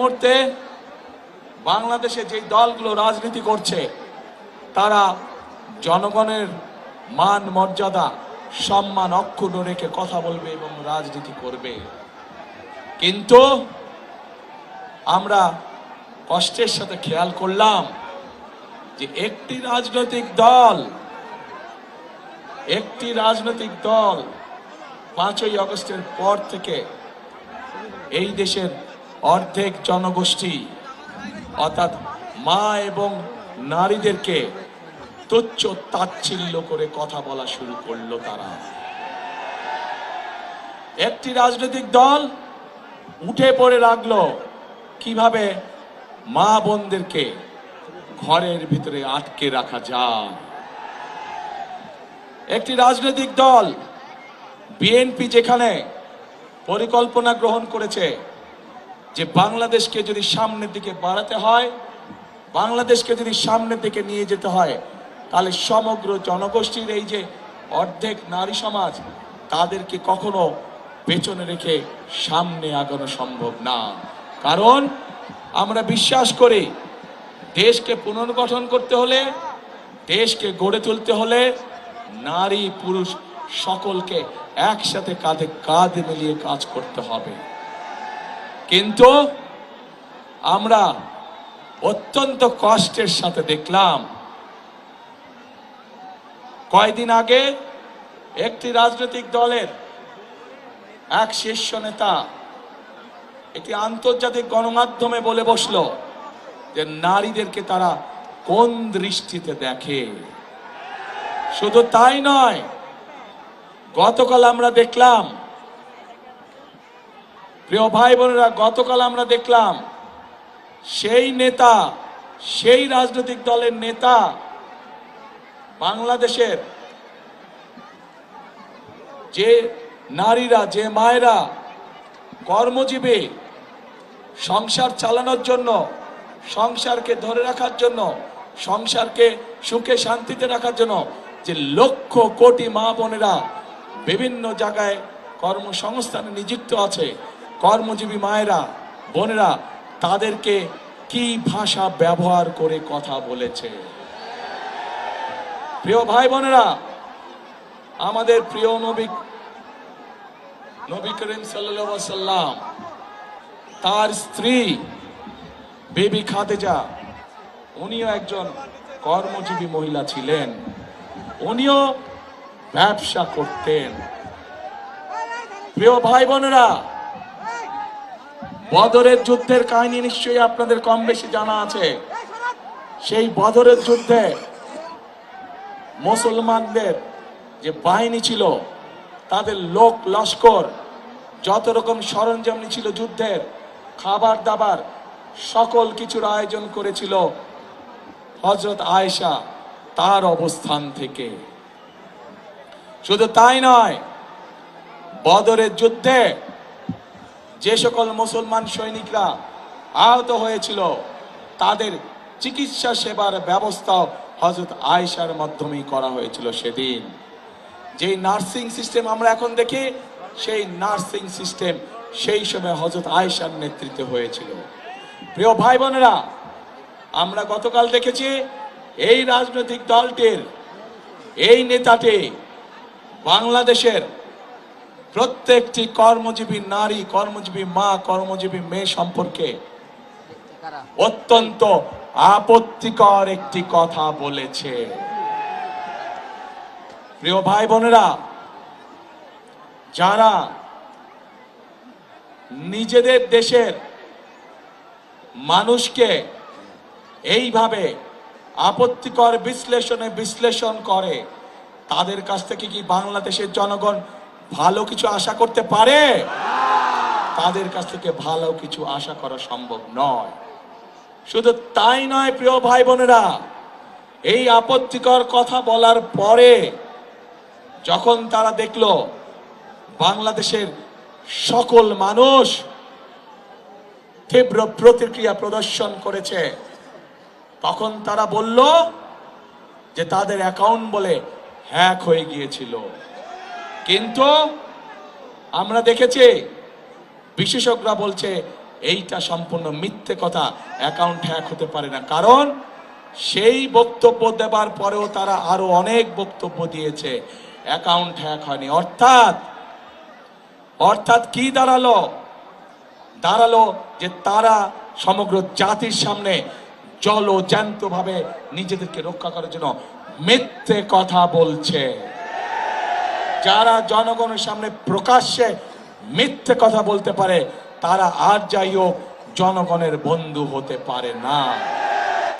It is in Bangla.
মুহূর্তে বাংলাদেশে যে দলগুলো রাজনীতি করছে তারা জনগণের মান মর্যাদা সম্মান অক্ষুণ্ণ রেখে কথা বলবে এবং রাজনীতি করবে। কিন্তু আমরা কষ্টের সাথে খেয়াল করলাম যে একটি রাজনৈতিক দল 5ই আগস্টের পর থেকে এই দেশের অর্ধেক জনগোষ্ঠী অর্থাৎ মা এবং নারীদেরকে তুচ্ছ তাচ্ছিল্য করে কথা বলা শুরু করলো। তারা একটি রাজনৈতিক দল উঠে পড়ে লাগলো কিভাবে মা বোনদেরকে ঘরের ভিতরে আটকে রাখা যায়। একটি রাজনৈতিক দল বিএনপি যেখানে পরিকল্পনা গ্রহণ করেছে যে বাংলাদেশকে যদি সামনের দিকে বাড়াতে হয়, বাংলাদেশকে যদি সামনের দিকে নিয়ে যেতে হয়, তাহলে সমগ্র জনগোষ্ঠীর এই যে অর্ধেক নারী সমাজ তাদেরকে কখনো পেছনে রেখে সামনে আগানো সম্ভব না। কারণ আমরা বিশ্বাস করি দেশকে পুনর্গঠন করতে হলে, দেশকে গড়ে তুলতে হলে নারী পুরুষ সকলকে একসাথে কাঁধে কাঁধ মিলিয়ে কাজ করতে হবে। কিন্তু আমরা অত্যন্ত কষ্টের সাথে দেখলাম কয়েকদিন আগে একটি রাজনৈতিক দলের এক শীর্ষ নেতা একটি আন্তর্জাতিক গণমাধ্যমে বলে বসলো যে নারীদেরকে তারা কোন দৃষ্টিতে দেখে। শুধু তাই নয়, গতকাল আমরা দেখলাম, প্রিয় ভাই বোনেরা, গতকাল আমরা দেখলাম সেই নেতা, সেই রাজনৈতিক দলের নেতা বাংলাদেশের যে নারীরা, যে মায়েরা কর্মজীবী, সংসার চালানোর জন্য, সংসারকে ধরে রাখার জন্য, সংসারকে সুখে শান্তিতে রাখার জন্য যে লক্ষ কোটি মা বোনেরা বিভিন্ন জায়গায় কর্মসংস্থানে নিযুক্ত আছে, কর্মজীবী মায়েরা বোনেরা তাদেরকে কি ভাষা ব্যবহার করে কথা বলেছে। প্রিয় ভাই বোনেরা, আমাদের প্রিয় নবী করিম সাল্লাল্লাহু আলাইহি ওয়াসাল্লাম তার স্ত্রী বিবি খাদিজা, উনিও একজন কর্মজীবী মহিলা ছিলেন, উনিও ব্যবসা করতেন। প্রিয় ভাই বোনেরা, বদরের যুদ্ধের কাহিনী নিশ্চয়ই আপনাদের কম বেশি জানা আছে। সেই বদরের যুদ্ধে মুসলমানদের যে বাহিনী ছিল, তাদের লোক লস্কর, যত রকম সরঞ্জাম ছিল যুদ্ধের, খাবার দাবার সকল কিছুর আয়োজন করেছিল হযরত আয়েশা তার অবস্থান থেকে। শুধু তাই নয়, বদরের যুদ্ধে যে সকল মুসলমান সৈনিকরা আহত হয়েছিল তাদের চিকিৎসা সেবার ব্যবস্থা হযরত আয়েশার মাধ্যমেই করা হয়েছিল। সেদিন যেই নার্সিং সিস্টেম আমরা এখন দেখি, সেই নার্সিং সিস্টেম সেই সময় হযরত আয়েশার নেতৃত্বে হয়েছিল। প্রিয় ভাই বোনেরা, আমরা গতকাল দেখেছি এই রাজনৈতিক দলটির এই নেতাটি বাংলাদেশের প্রত্যেকটি কর্মজীবী নারী, কর্মজীবী মা, কর্মজীবী মেয়ে সম্পর্কে অত্যন্ত আপত্তিকর একটি কথা বলেছে। প্রিয় ভাই বোনেরা, যারা নিজেদের দেশের মানুষকে এইভাবে আপত্তিকর বিশ্লেষণ করে, তাদের কাছ থেকে কি বাংলাদেশের জনগণ ভালো কিছু আশা করতে পারে? তাদের কাছ থেকে ভালো কিছু আশা করা সম্ভব নয়। শুধু তাই নয়, প্রিয় ভাই বোনেরা, এই আপত্তিকর কথা বলার পরে যখন তারা দেখলো বাংলাদেশের সকল মানুষ তীব্র প্রতিক্রিয়া প্রদর্শন করেছে, তখন তারা বলল যে তাদের অ্যাকাউন্ট বলে হ্যাক হয়ে গিয়েছিল। কিন্তু আমরা দেখেছি বিশেষজ্ঞরা বলছে এইটা সম্পূর্ণ মিথ্যে কথা। অ্যাকাউন্ট হ্যাক হতে পারে না, কারণ সেই বক্তব্য দেবার পরেও তারা আরো অনেক বক্তব্য দিয়েছে, অ্যাকাউন্ট হ্যাক হয়নি। অর্থাৎ কি দাঁড়ালো যে তারা সমগ্র জাতির সামনে জ্যান্ত ভাবে নিজেদেরকে রক্ষা করার জন্য মিথ্যে কথা বলছে। যারা জনগণের সামনে প্রকাশ্যে মিথ্যে কথা বলতে পারে তারা আর যাই হোক জনগণের বন্ধু হতে পারে না।